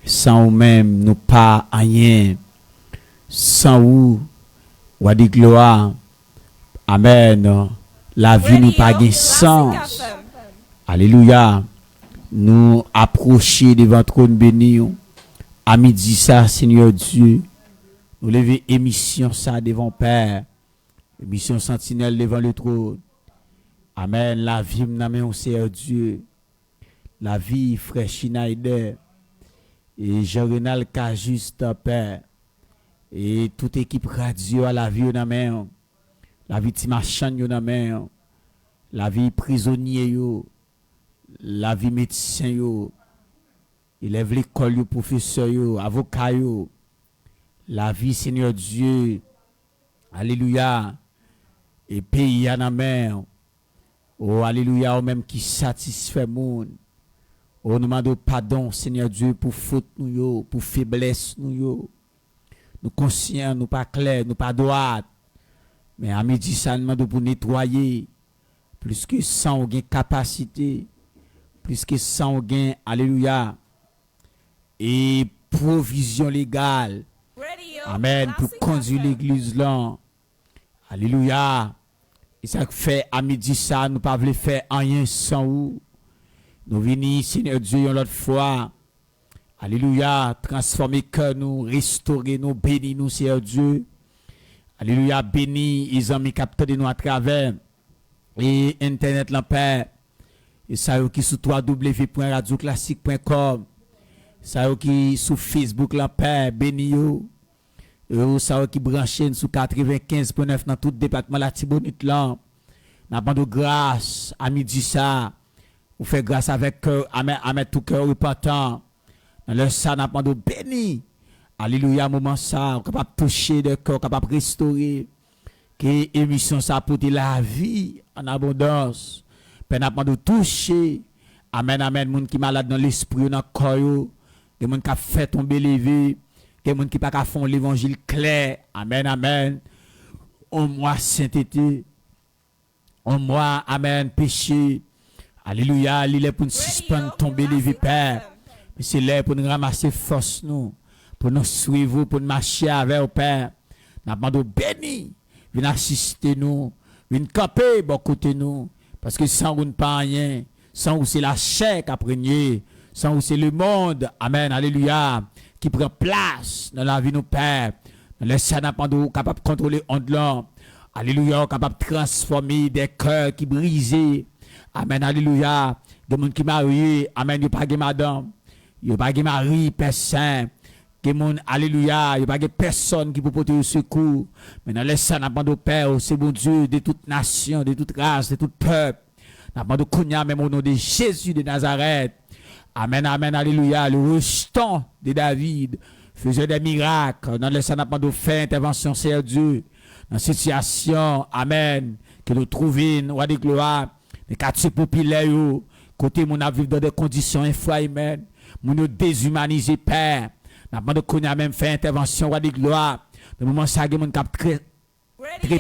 Sans ou même, nous pas rien. Sans ou, ou dit gloire. Amen. La vie nous pas de sens. Alléluia. Nous approcher devant trône béni. À midi ça, Seigneur Dieu. Nous lever émission ça devant Père. Émission sentinelle devant le trône. Amen. La vie nous Seigneur Dieu. La vie, frère Schneider. Et Jean-Renal Cajuste, Père. Et toute équipe radio à la vie au main. La vie Timachan yo nan main. La vie prisonnier yo. La vie médecin yo. Élève l'école yo, professeur yo, avocat yo. La vie Seigneur Dieu. Alléluia. Et pays à nan main. Oh alléluia, ou même qui satisfait monde. Oh nous demandons pardon Seigneur Dieu pour faute nous yo, pour faiblesse nous yo. Nous conscients, nous pas clairs, nous pas droits. Mais à midi, ça nous demande pour nettoyer. Plus que 100, on gain capacité. Plus que 100, on gain, alléluia. Et provision légale. Amen. Pour conduire l'église là. Alléluia. Et ça fait à midi, ça, nous ne pouvons pas faire rien sans vous. Nous venons, Seigneur Dieu, une autre fois. Alléluia. Transformer cœur nous, restaurer nous, bénir nous, Seigneur Dieu. Alléluia, béni, ils ont mis capté de nous à travers et internet la Père. Et ça qui sur www.radioclassique.com. Ça qui sur Facebook la Père, béni yo. Et ça qui branché sur 95.9 dans tout le département la Tibonite là. N'a pas de grâce à midi ça. Vous faites grâce avec cœur, à mettre tout cœur repentant. Dans le ça n'a pas de béni. Alléluia, moment ça, capable de toucher de cœur, capable de restaurer. Que émission ça apporte la vie en abondance. Peine à de toucher. Amen, amen. Moun qui malade dans l'esprit, dans le corps. Des moun qui a fait tomber les vies. Des moun qui pas qu'à font l'évangile clair. Amen, amen. En moi, sainteté. En moi, amen, péché. Alléluia, il est pour nous suspendre, tomber les vies, Père. Mais c'est là pour nous ramasser force, nous. Pour nous suivre, pour nous marcher avec au Père. Nous demandons béni, viens assister nous, viens camper bon côté nous. Parce que sans vous ne pas rien, sans vous c'est la chair qui a prégné, sans vous c'est le monde, amen, alléluia, qui prend place dans la vie de nos pères. Nous laissons nous capable de contrôler ondes, alléluia, capable de transformer des cœurs qui brisés, amen, alléluia, des gens qui marient, amen, il n'y a pas de madame, il n'y a pas de mari, Père Saint. Que mon alléluia, il n'y a pas de personne qui peut porter au secours. Mais dans les saints, n'a pas de Père, c'est bon Dieu, de toute nation, de toute race, de tout peuple. N'a pas de Kounia, même au nom de Jésus de Nazareth. Amen, amen, alléluia. Le rejeton de David faisait des miracles. Dans les saints, n'a pas de fait intervention, Seigneur Dieu. Dans cette situation, amen, que nous trouvons, roi de gloire, les quartiers populaires, côté mon vivre dans des conditions infrahumaines, mon déshumanisé, Père. N'a pas de connaître même fait intervention roi de gloire. Le moment ça mon cap très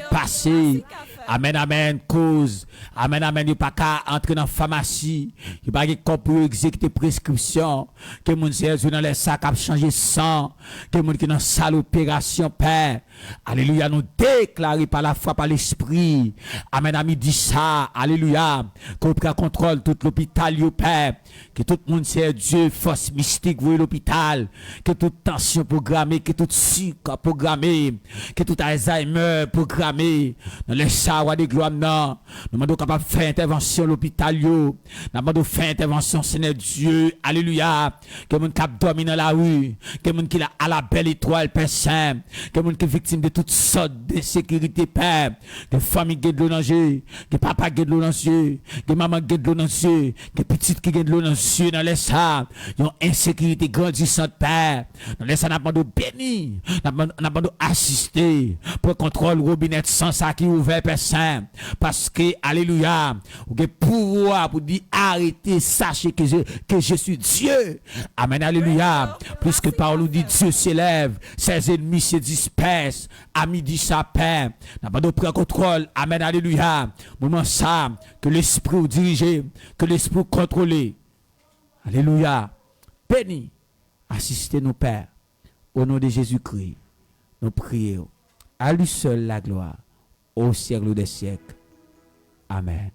passé. Amen, amen, cause. Amen, amen, il pas qu'à entrer dans la pharmacie. Il pas qu'à pour exécuter prescription. Que mon Seigneur dans les sacs a changé sang. Que mon qui dans salle opération, Père. Alléluia, nous déclarer par la foi, par l'esprit. Amen, ami, dit ça. Alléluia. Qu'on prend contrôle tout l'hôpital, Père. Que tout le monde, c'est Dieu, force mystique, vous l'hôpital. Que toute tension programmée, que toute sucre programmée. Que tout Alzheimer programmé. Dans les roi de gloire, non. Nous demandons capable de faire intervention à l'hôpital, nous demandons faire intervention, Seigneur Dieu, alléluia. Que mon cap dormi dans la rue, que mon qui a à la belle étoile, Père Saint, que mon qui est victime de toutes sortes de sécurité, Père, que famille qui de l'eau dans les yeux, que papa qui de l'eau dans les yeux, que maman qui de l'eau dans les yeux, que petite qui de l'eau dans les yeux, dans les sables, ils ont insécurité grandissante, Père. Dans les sables, nous demandons béni, nous demandons assister pour contrôle robinet sans ça qui est ouvert, Père Saint, parce que, alléluia, vous avez pouvoir pour dire arrêtez, sachez que je suis Dieu. Amen, alléluia. Plus que parole dit Dieu s'élève, ses ennemis se dispersent, à midi sa paix. N'a pas de prendre contrôle. Amen, alléluia. Moment ça, que l'esprit vous dirige, que l'esprit contrôle. Alléluia. Béni. Assistez-nous, Père. Au nom de Jésus-Christ, nous prions. À lui seul la gloire, au siècle des siècles. Amen.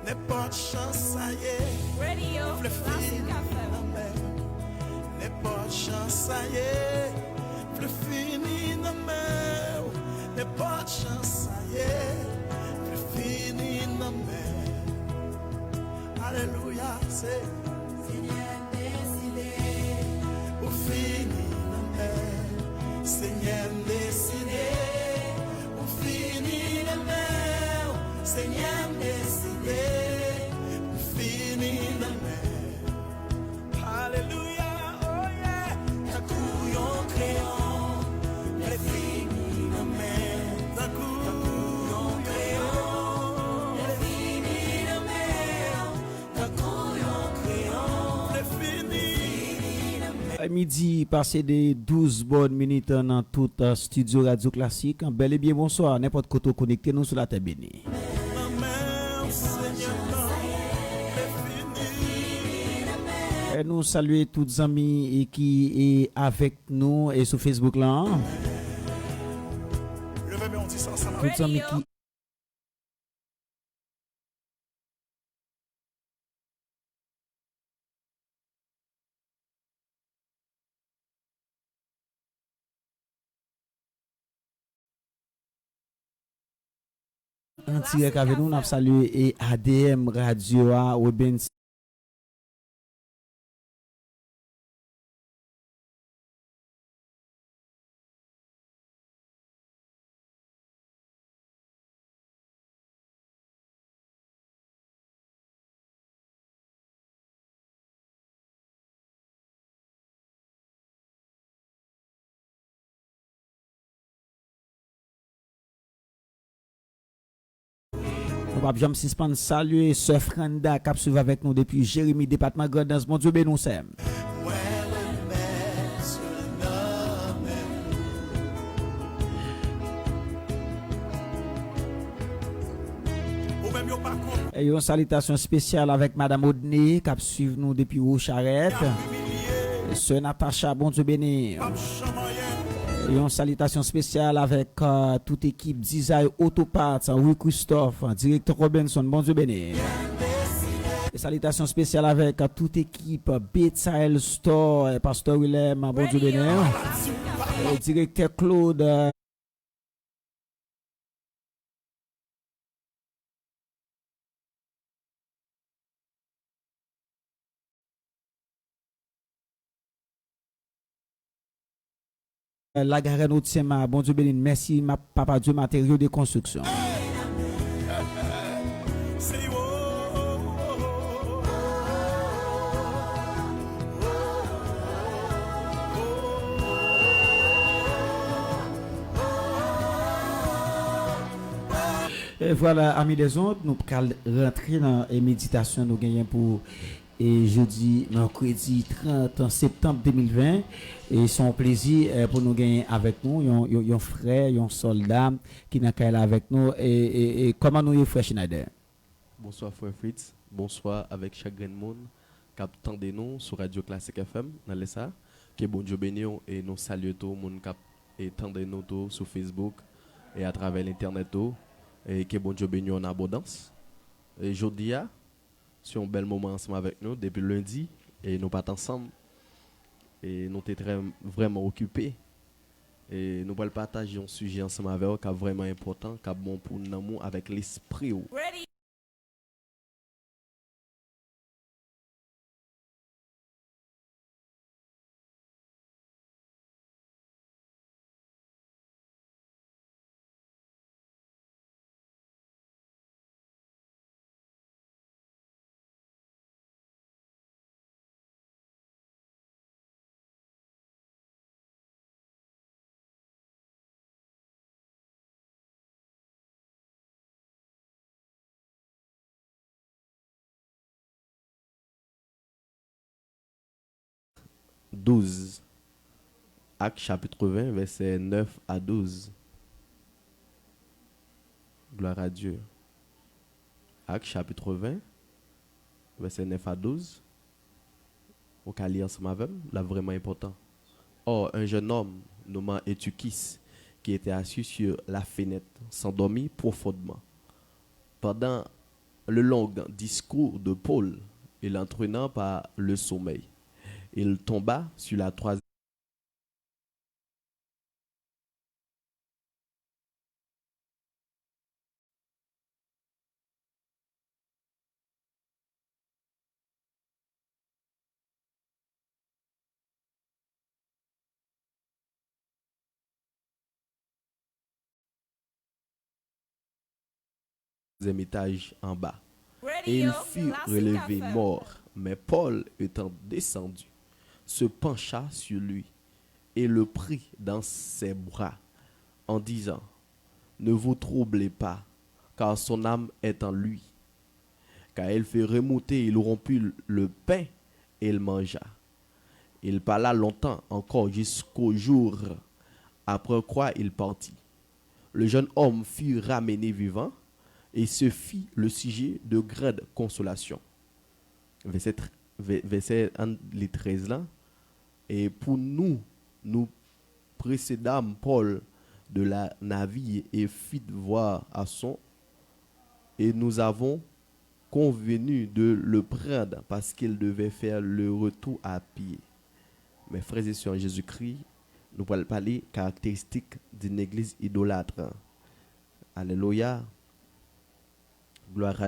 N'est pas de chance, ça y est. Radio Classic FM. N'est pas de chance, ça y est. Le fini na mer. N'est pas de chance, ça y est. Le fini na mer. Alléluia, c'est Seigneur décidé. au fini na mer. Seigneur décidé. Au fini na mer. Seigneur décidé. Au fini na mer. Alléluia, oh yeah. Ta couillon créant. Le fini na mer. Ta couillon créant. Le fini na mer. Ta couillon créant. Le fini na mer. À midi, passé des 12 bonnes minutes dans tout studio Radio Classique. Bel et bien bonsoir. N'importe quoi connecté nous sur la terre bénie. Et nous saluons tous les amis qui sont avec nous et sur Facebook là. Levez-moi, on dit ça ensemble. Tous les amis qui en direct avec nous, nous avons salué et ADM Radio à Weben. Nous ne pouvons jamais suspendre saluer Sœur Franda qui suivi avec nous depuis Jérémy, département Grandance. Mon Dieu, ben nous sommes. Et une salutation spéciale avec Madame Odney qui suivi nous depuis Roucharette. Sœur Natacha, bon Dieu béni. Et une salutation spéciale avec toute équipe d'Isaïe Autoparts, Louis Christophe, directeur Robinson, bon Dieu béni. Et salutations spéciales avec toute équipe Betsael Store, Pasteur Willem, bon Dieu béni. Et directeur Claude. La Garenne Otsema, bon Dieu béni, merci ma papa Dieu matériaux de construction. Et voilà, amis des ondes, nous allons rentrer dans la méditation nous gagnons pour jeudi, mercredi 30 septembre 2020. Et c'est un plaisir pour nous gagner avec nous, un frère, un soldat qui n'a qu'à être avec nous. Et comment nous y frère Schneider? Bonsoir frère Fritz, bonsoir avec chaque grand monde qui attendez nous sur Radio Classique FM dans les ça. Que bon Dieu bénisse et nous saluons tout le monde qui attendez nous tout sur Facebook et à travers l'internet tout et que bon Dieu bénisse en abondance. Et aujourd'hui c'est un bel moment ensemble avec nous depuis lundi et nous partons ensemble et nous sommes vraiment occupés et nous allons partager un sujet ensemble avec vous qui est vraiment important, qui est bon pour nous avec l'esprit. 12. Actes chapitre 20, versets 9 à 12. Gloire à Dieu. Actes chapitre 20, versets 9 à 12. Au cas lire ensemble avec, là vraiment important. Or, un jeune homme nommé Eutychus, qui était assis sur la fenêtre, s'endormit profondément. Pendant le long discours de Paul, il entraînant par le sommeil. Il tomba sur la troisième étage en bas. Et il fut relevé mort. Mais Paul, étant descendu, se pencha sur lui et le prit dans ses bras en disant, ne vous troublez pas, car son âme est en lui. Car il fit remonter, il rompit le pain et il mangea. Il parla longtemps encore jusqu'au jour, après quoi il partit. Le jeune homme fut ramené vivant et se fit le sujet de grande consolation. Verset 13 là. Et pour nous précédâmes Paul de la navire et fit voir à son, et nous avons convenu de le prendre parce qu'il devait faire le retour à pied. Mes frères et sœurs en Jésus-Christ, nous allons parler caractéristiques d'une église idolâtre. Alléluia. Gloire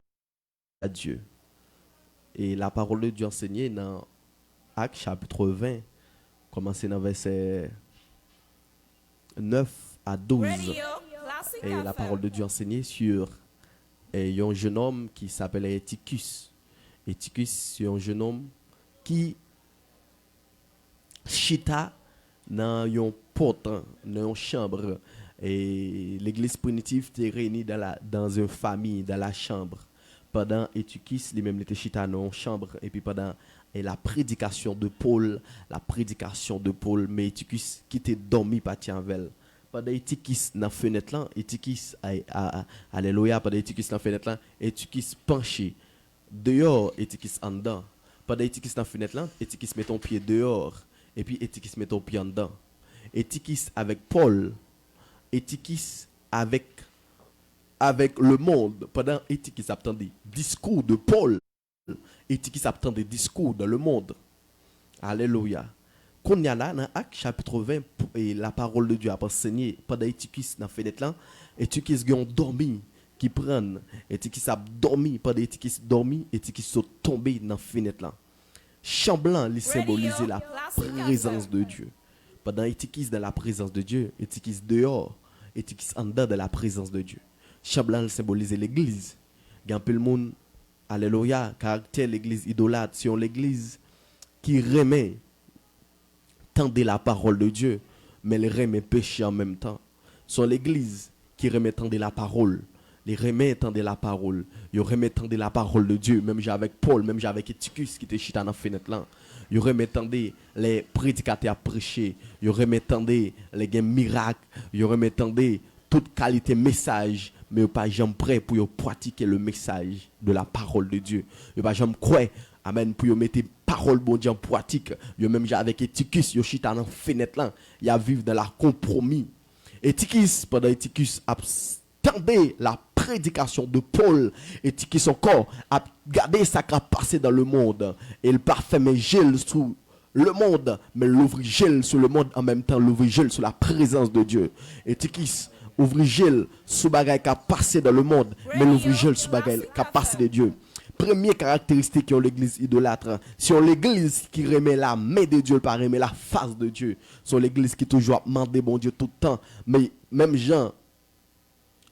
à Dieu. Et la parole de Dieu enseignée dans Actes chapitre 20, commencé dans verset 9 à 12. Et la parole de Dieu enseignée sur un jeune homme qui s'appelait Eutychus. Eutychus, c'est un jeune homme qui chita dans une porte, dans une chambre. Et l'église primitive était réunie dans une famille, dans la chambre. Pendant Eutychus, lui-même était chita dans une chambre. Et puis pendant la prédication de Paul, mais Eutychus qui était dormi par Tianvel. Pendant Eutychus dans la fenêtre là, Eutychus, alléluia, pendant Eutychus dans la fenêtre là, Eutychus penché. Dehors, Eutychus en dedans. Pendant Eutychus dans la fenêtre là, Eutychus met ton pied dehors. Et puis Eutychus met ton pied en dedans. Eutychus avec Paul. Eutychus avec le monde. Pendant Eutychus attendait discours de Paul. Eutychus attendait discours dans le monde. Alléluia. Qu'on y a là, dans Actes chapitre 20, et la parole de Dieu a enseigné pendant Eutychus dans la fenêtre là, Eutychus a dormi, qui prennent. Eutychus a dormi, pendant Eutychus dormi, Eutychus est tombé dans la fenêtre là. Champ blanc, il symbolisait la présence de Dieu. Pendant Eutychus dans la présence de Dieu, Eutychus dehors, Eutychus en dedans de la présence de Dieu. Champ blanc, il symbolisait l'église. Il y a un peu le monde, alléluia, caractère l'église idolâtre, c'est l'église qui remet tendez la parole de Dieu, mais elle remet péché en même temps. C'est l'église qui remet tendez la parole. Les remet tendez la parole. Ils remet tendez la parole de Dieu. Même j'ai avec Paul, même j'ai avec Eutychus qui était chita dans la fenêtre là. Ils remet tendez les prédicateurs à prêcher. Ils remet tendez les gains miracles. Ils remet tendez toute qualité message. Mais ils pas jamais prêt pour pratiquer le message de la parole de Dieu. Ils pas jamais croire. Amen. Pour mettre parole bon Dieu en pratique. Ils même j'ai avec Eutychus, ils chita dans la fenêtre là. Ils vivent dans la compromis. Eutychus, pendant Eutychus attendait la prédication de Paul, Eutychus encore a gardé ça qui a passé dans le monde. Et il parfumait gel sur le monde, mais l'ouvrit gel sur le monde en même temps, l'ouvrit gel sur la présence de Dieu. Eutychus ouvrit gel sur bagaille qui a passé dans le monde, mais l'ouvrit gel sur bagaille qui a passé de Dieu. Première caractéristique de l'église idolâtre, c'est l'église qui remet la main de Dieu, pas remet la face de Dieu. C'est l'église qui toujours demande bon Dieu tout le temps. Mais même Jean,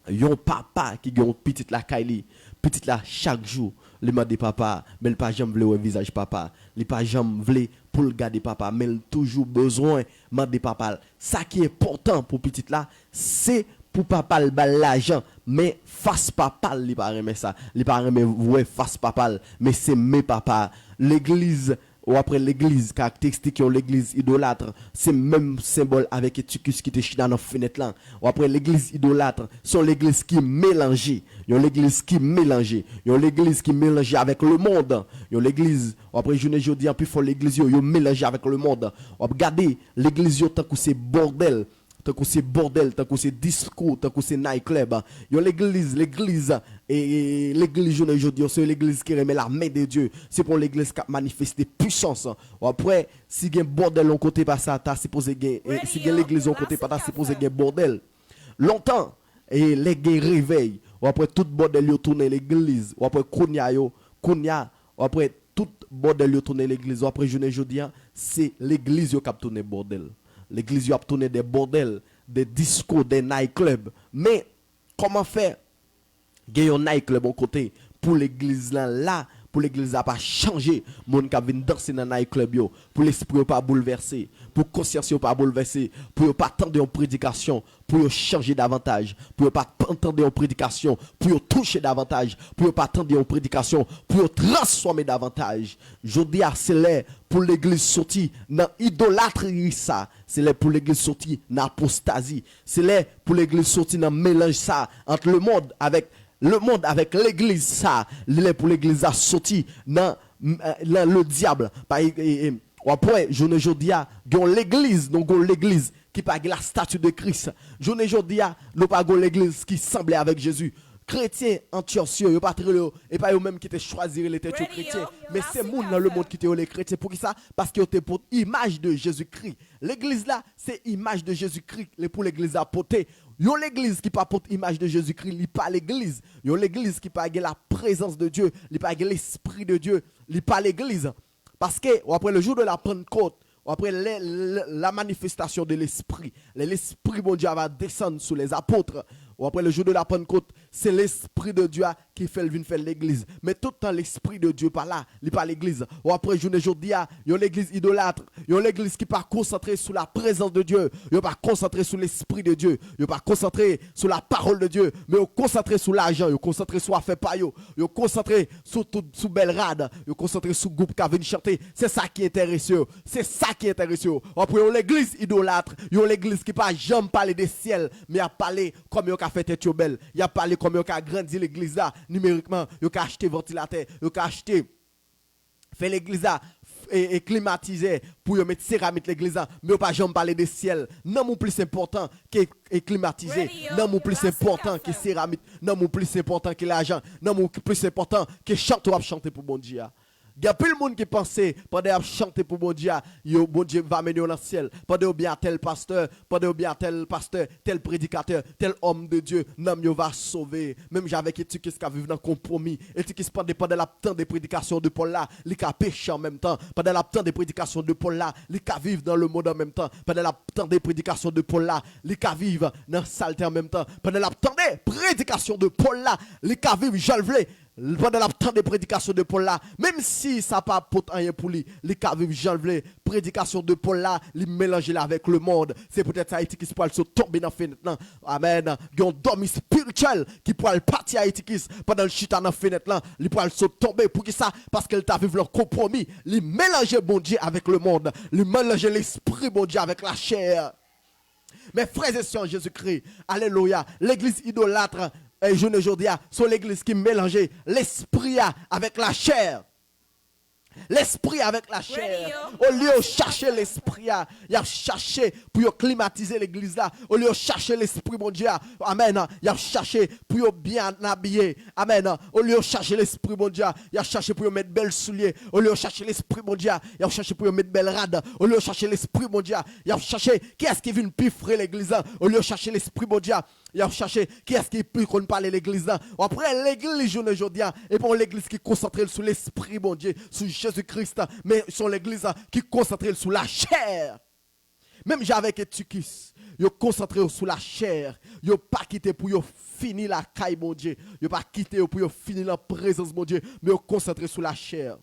yon papa qui a une petite la Kylie, petite la chaque jour, le demande papa, mais il pas jamais vle visage papa, il pas jamais vle pour le garder papa, mais il toujours besoin de papa. Ça qui est important pour petite là, c'est pour papa le bal l'argent, mais face papa il pas aimer ça, il pas aimer ouais face papa, mais c'est mes papa. L'église ou après l'église caractéristique de l'église idolâtre, c'est même symbole avec Eutychus qui était chita dans la fenêtre là. Ou après l'église idolâtre, sont l'église qui mélangée, l'église qui mélangée, l'église qui mélangée avec le monde. L'église, ou après je ne dis plus fort l'église yo mélangée avec le monde. Ou regardez l'église yo tant que c'est bordel. Tant que c'est bordel, tant que c'est disco, tant que c'est nightclub. Yo l'église et l'église aujourd'hui, c'est l'église qui remet la main de Dieu. C'est pour l'église qui manifeste puissance. Après, si il y a un bordel on côté pas ça, t'as supposé si il y a l'église on côté pas t'as supposé un bordel. Longtemps et les gars réveillent. Après tout bordel yo tourner l'église. Après kounya, après tout bordel yo tourner l'église. Après jeudi, c'est l'église yo qui tourner bordel. L'église a tourné des bordels, des discos, des nightclubs. Mais comment faire? Il y a un nightclub au côté pour l'église là, pour l'église n'a pas changé. Mon qui vient danser dans le nightclub yo, pour l'esprit pas bouleversé, pour conscience pas bouleversé, pour pas attendre une prédication, pour changer davantage, pour pas entendre une prédication, pour toucher davantage, pour pas attendre une prédication, pour transformer davantage. Je dis c'est là pour l'église sortie dans idolâtrie ça, c'est là pour l'église sortie dans apostasie, c'est là pour l'église sortie dans mélange ça entre le monde avec l'église ça, là pour l'église a sorti dans le diable. Après je dis l'église donc l'église qui pas la statue de Christ. Je dis nous pas l'église qui semblait avec Jésus. Chrétiens Antiochien, yo pas et pas eux même qui te choisir les têtes chrétiens, mais c'est monde dans le monde qui te les chrétiens pour qui ça parce que te pour image de Jésus-Christ. L'église là, c'est image de Jésus-Christ pour l'église à porter. Yo l'église qui pas porte image de Jésus-Christ, li pas l'église. Yo l'église qui pas la présence de Dieu, li pas l'esprit de Dieu, li pas l'église. Parce que après le jour de la Pentecôte, après la manifestation de l'esprit, l'esprit bon Dieu va descendre sur les apôtres. Ou après le jour de la Pentecôte, c'est l'esprit de Dieu qui fait l'église. Mais tout le temps, l'esprit de Dieu pas là, il pas l'église. Ou après journée aujourd'hui, il y a l'église idolâtre, il y a l'église qui pas concentrée sur la présence de Dieu, il pas concentré sur l'esprit de Dieu, il pas concentré sur la parole de Dieu, mais il concentré sur l'argent, il concentré sur affaire payo, il concentré sur tout sous belle rade, il concentré sur groupe qui vient chanter. C'est ça qui intéresse eux. C'est ça qui intéresse eux. Après il y a l'église idolâtre, il y a l'église qui pas jamais parler des ciels, mais a parlé comme il a fait tête belle, il a parlé comme il a grandi l'église là numériquement, il a acheté ventilateur, il a acheté fait l'église là et climatisé pour mettre céramique l'église là, mais pas jamais parler des ciels. Non mon plus important que climatisé, non mon plus important que céramique, non mon plus important que l'argent, non mon plus important que chanter pour bon Dieu. Il y a plus de monde qui pensait pendant chanter pour bon Dieu, bon Dieu va mener dans le ciel. Pendant bien tel pasteur, tel prédicateur, tel homme de Dieu, non va sauver. Même j'avais qui qui vivent dans compromis, et qui pendant la temps des prédications de Paul là, les qui péché en même temps. Pendant la temps des prédications de Paul là, les qui vivent dans le monde en même temps. Pendant la temps des prédications de Paul là, les qui vivent dans la saleté en même temps. Pendant la temps des prédications de Paul là, les qui vivent jalvelé. Pendant la temps de prédication de Paul là, même si ça n'a pas rien pour lui, les cas vivent janvier, prédication de Paul là, les mélanger là avec le monde. C'est peut-être Haïti qui se peut se tomber dans la fenêtre. Amen. Il y a un dormi spirituel qui peut partir à Haïti pendant le chita dans la fenêtre là, il peut se tomber pour qui ça? Parce qu'elle t'a vécu leur compromis, les mélanger bon Dieu avec le monde, les mélanger l'esprit bon Dieu avec la chair. Mes frères et sœurs en Jésus-Christ, alléluia, l'église idolâtre. Et je ne dis pas, c'est l'église qui mélangeait l'esprit avec la chair. L'esprit avec la chair. Au lieu de chercher l'esprit, il a cherché pour climatiser l'église là. Au lieu de chercher l'esprit, mon Dieu. Amen. Il a cherché pour bien habiller. Amen. Au lieu de chercher l'esprit, mon Dieu. Il a cherché pour mettre belles souliers. Au lieu de chercher l'esprit, mon Dieu. Il a cherché pour mettre belles rades. Au lieu de chercher l'esprit, mon Dieu. Il a cherché qui est-ce qui vient piffrer l'église. Au lieu de chercher l'esprit, mon Dieu. Il a cherché qui est-ce qui peut qu'on parle l'église là. Après l'église aujourd'hui et pour l'église qui concentre sur l'esprit mon Dieu, sur Jésus-Christ, mais sur l'église qui concentre sur la chair. Même j'avais Eutychus, yo concentré sur la chair, yo pas quitté pour yo finir la caille mon Dieu, yo pas quitté pour yo finir la présence mon Dieu, mais yo concentré sur la chair.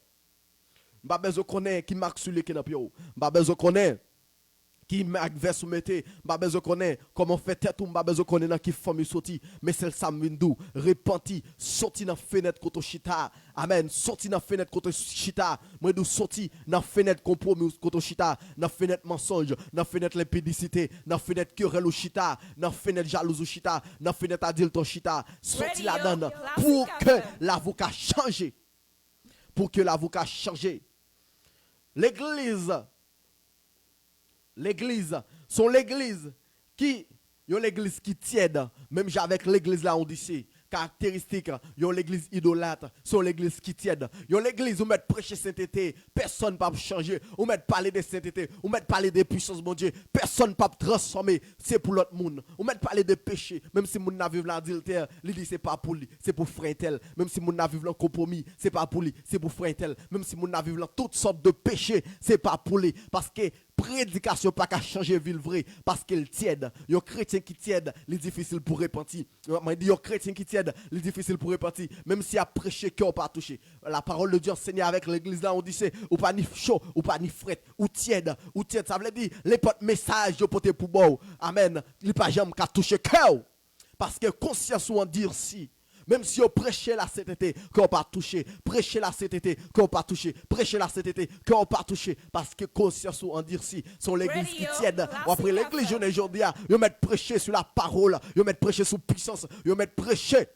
M'pa besoin connaître qui marque sur les qui n'a pas. M'pa besoin connaître qui verse ou mettez, pas besoin connaître comment fait tête ou pas besoin connaître dans qui forme sorti, mais c'est ça m'vindou, repenti, sorti dans fenêtre côté chita. Amen, sorti dans fenêtre côté chita. Moi dou sorti dans fenêtre compromis côté chita, dans fenêtre mensonge, dans fenêtre l'impédicité, dans fenêtre querelle ou chita, dans fenêtre jalouse ou chita, dans fenêtre adulte chita. Sorti là-dedans pour que l'avocat change. Pour que l'avocat change. L'église, sont l'église qui, yon l'église qui tiède, même avec l'église là on dit c'est caractéristique, yon l'église idolâtre, sont l'église qui tiède, yon l'église où met prêcher sainteté, personne pas changer, ou met parler de sainteté, ou met parler de puissance bon Dieu, personne pas transformer, c'est pour l'autre monde, ou met parler de péché, même si moun n'a vivre l'adultère, il dit c'est pas pour lui, c'est pour frère tel, même si moun n'a vivre le compromis, c'est pas pour lui, c'est pour frère tel, même si moun n'a vivre toutes sortes de péchés, c'est pas pour lui, parce que prédication pas qu'à changer ville vraie parce qu'elle tiède. Yon chrétien qui tiède, il est difficile pour repentir. Moi dit yon chrétien qui tiède, il est difficile pour repentir même si a prêché cœur pas touché. La parole de Dieu enseignée avec l'église là on dit c'est ou pas ni chaud, ou pas ni fret, ou tiède, ça veut dire les portes message yo porter pour bon. Amen. Il pas jamais qu'à toucher cœur parce que conscience ou en dire si même si on prêchait la sainteté, qu'on pas touché, prêcher la sainteté, qu'on pas touché, prêcher la sainteté, qu'on pas touché, parce que conscience ou en dire si, sont l'église qui tiennent. Après l'église jeune aujourd'hui, ils mettent prêcher sur la parole, ils mettent prêcher sur puissance, ils mettent prêcher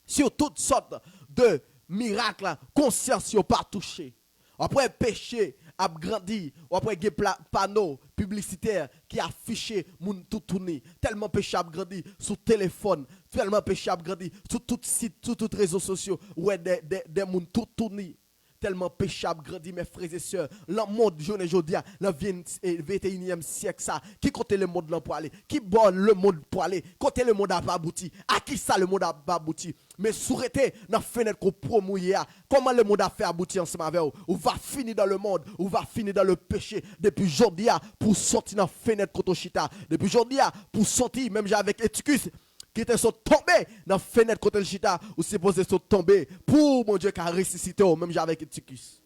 sur toutes sortes de miracles, conscience ou pas touché. Après péché a grandi, après des panneaux publicitaires qui affichent moun tout tourné, tellement péché a grandi sur téléphone, tellement péché a grandi sur tout site, sur tous les réseaux sociaux, ouais des moun tout tourné. Tellement péché a grandi mes frères et sœurs. Le monde jeune aujourd'hui, dans le 21e siècle ça, qui côté le monde là pour aller, qui bonne le monde pour aller, côté le monde a pas abouti, à qui ça le monde a pas abouti. Mais souhaitez dans fenêtre qu'on promouille, comment le monde a fait aboutir ensemble avec vous, ou va finir dans le monde, ou va finir dans le péché depuis aujourd'hui pour sortir dans fenêtre côté chita, depuis aujourd'hui pour sortir même avec Éticus qui était tombé dans la fenêtre côté le chita ou supposé tomber pour mon Dieu qui a ressuscité même avec Éticus.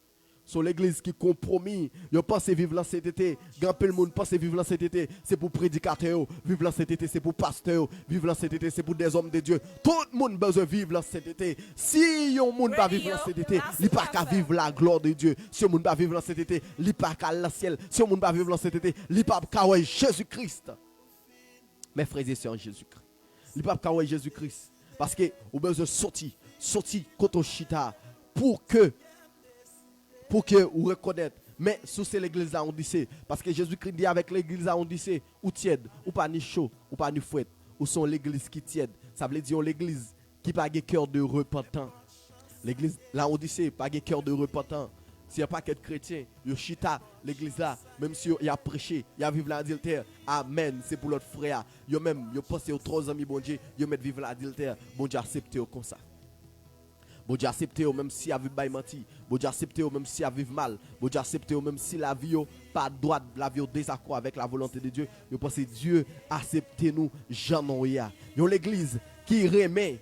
Sur l'église qui compromis, yo pense vivre la sainteté, grand peu le monde pense vivre la sainteté, c'est pour prédicateur, vivre la sainteté c'est pour pasteur, vivre la sainteté c'est pour des hommes de Dieu. Tout le monde besoin vivre la sainteté. Si yon monde pas vivre la sainteté, il pas qu'à vivre la gloire de Dieu. Si yon monde pas vivre la sainteté, il pas qu'à le ciel. Si yon monde pas vivre la sainteté, il pas qu'à ouais Jésus-Christ. Mes frères et sœurs en Jésus-Christ. Il pas qu'à ouais Jésus-Christ parce que vous besoin sortir côté chita pour que vous reconnaître. Mais sous c'est l'église là on dit c'est parce que Jésus-Christ dit avec l'église là on dit c'est ou tiède ou pas ni chaud ou pas ni fouette ou sont l'église qui tiède. Ça veut dire l'église qui pas de cœur de repentant. L'église là on dit c'est pas de cœur de repentant. S'il n'y a pas de chrétien, il chita l'église là, même si il a prêché, il a vivre l'adultère. Amen, c'est pour l'autre frère. Il même, il pense aux trois amis, bon Dieu, il met vivre l'adultère. Bon Dieu accepte comme ça. Bon Dieu accepte même si il a vécu menti. Bon Dieu accepte même si il a vécu mal. Bon Dieu accepte même si la vie pas droite, la vie désaccord avec la volonté de Dieu. Je pense que Dieu accepte nous, Jean Noya. Il y a l'église qui remet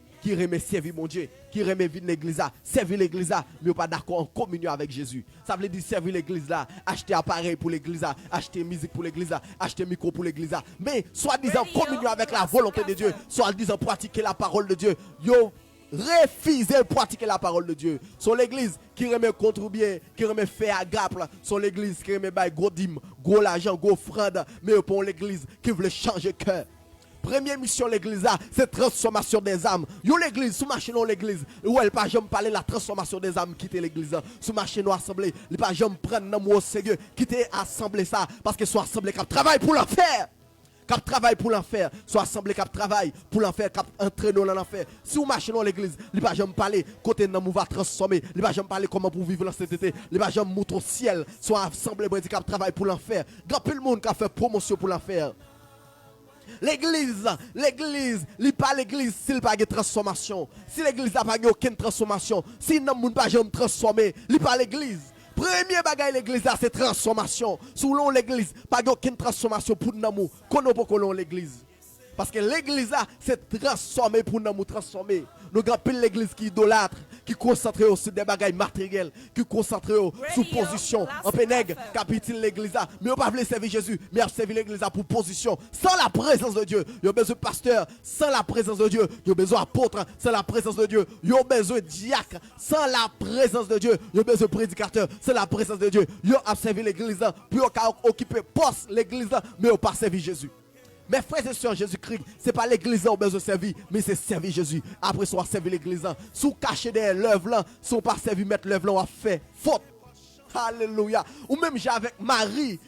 servir mon Dieu, qui remet vivre l'église là, servir l'église là, mais pas d'accord en communion avec Jésus. Ça veut dire servir l'église là, acheter appareil pour l'église là, acheter musique pour l'église là, acheter micro pour l'église là, mais soi-disant communion avec la volonté de Dieu, soi-disant pratiquer la parole de Dieu. Yo refuser de pratiquer la parole de Dieu. Son l'église qui remet contribuer, qui remet faire à gaple, son l'église qui remet bail gros dîme, gros l'argent, gros offrande, mais pour l'église qui veut changer cœur. Première mission l'église là, c'est transformation des âmes. Yo l'église, sous marché non l'église, où elle pas jamais parler la transformation des âmes quitter l'église. Sous marché non assemblée, il pas jamais prendre nan mot sérieux, quitter assemblée ça parce que soit assemblée qui travaille pour l'enfer. Qui travaille pour l'enfer, soit assemblée qui travaille pour l'enfer, qui entraîne dans l'enfer. Si vous marchez dans l'église, il pas jamais parler côté nan mou va transformer, il pas jamais parler comment pour vivre la sainteté, il pas jamais monter au ciel, soit assemblée qui travaille pour l'enfer. Grand peu le monde qui a fait promotion pour l'enfer. L'église, il pas l'église s'il pas de transformation. Si l'église n'a pas aucune transformation, si non moun pas jamais transformé, il pas l'église. Premier bagage l'église là c'est transformation. Selon l'église, pas aucune transformation pour nous. Connais pas colon l'église. Parce que l'église là c'est transformé pour nous transformer. Nous avons l'église qui idolâtre, qui concentré sur des bagailles matérielles, qui concentré sur position. En pénègre, capitule l'église, mais on pas voulu servir Jésus, mais on servir l'église pour position. Sans la présence de Dieu, il y a besoin de pasteur. Sans la présence de Dieu, il y a besoin d'apôtre. Sans la présence de Dieu, il y a besoin de diacre. Sans la présence de Dieu, il y a besoin de prédicateur. Sans la présence de Dieu, il y a servi l'église, puis on a occupé poste l'église, mais on pas servi Jésus. Mes frères et sœurs, Jésus-Christ, ce n'est pas l'église qui a besoin de servir, mais c'est servir Jésus. Après, soit servir l'église. Si vous cachez derrière l'œuvre, si vous pas servi mettre l'œuvre, on a fait faute. Alléluia. Ou même j'ai avec Marie,